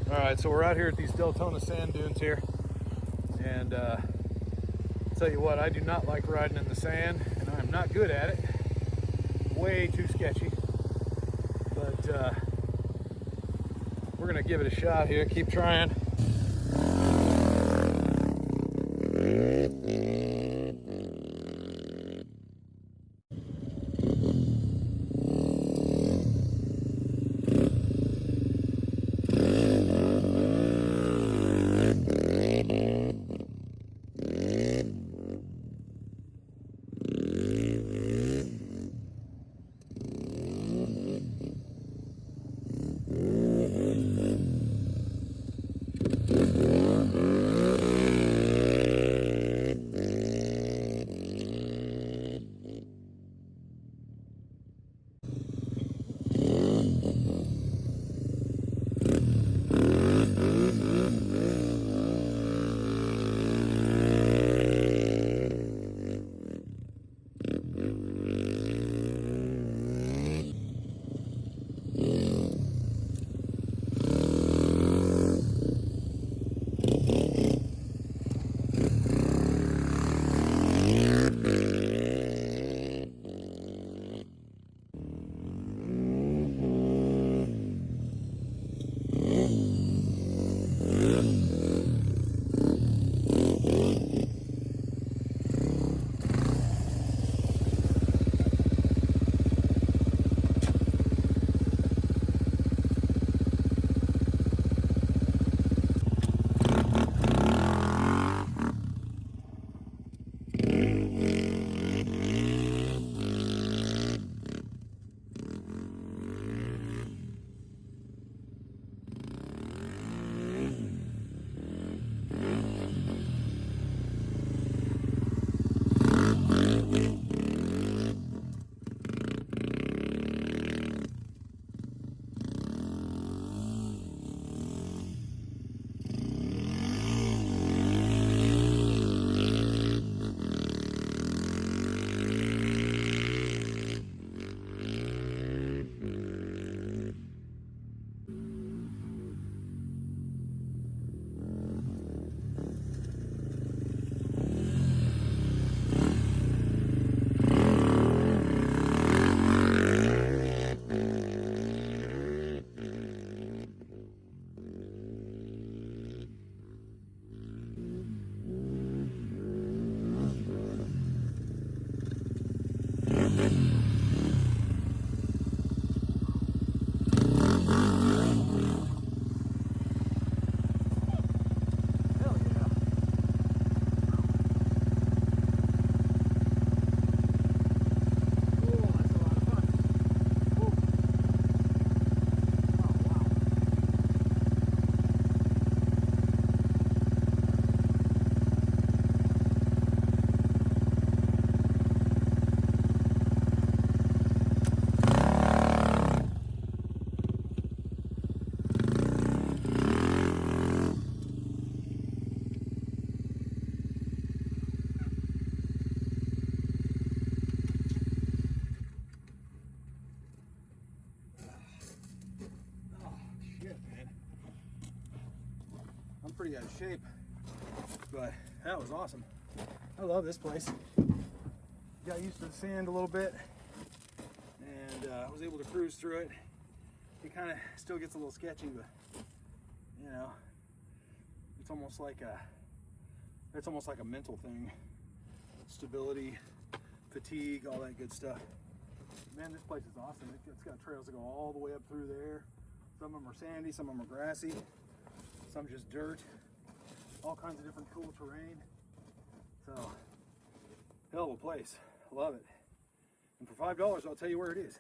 All right, so we're out here at these Deltona sand dunes here, and tell you what, I do not like riding in the sand, and I'm not good at it. Way too sketchy, but we're gonna give it a shot here. Keep trying. I'm pretty out of shape, but that was awesome. I love this place. Got used to the sand a little bit, and I was able to cruise through it. It kind of still gets a little sketchy, but you know, it's almost like a mental thing. Stability, fatigue, all that good stuff. Man, this place is awesome. It's got trails that go all the way up through there. Some of them are sandy, some of them are grassy, some just dirt, all kinds of different cool terrain. So, hell of a place. Love it. And for $5, I'll tell you where it is.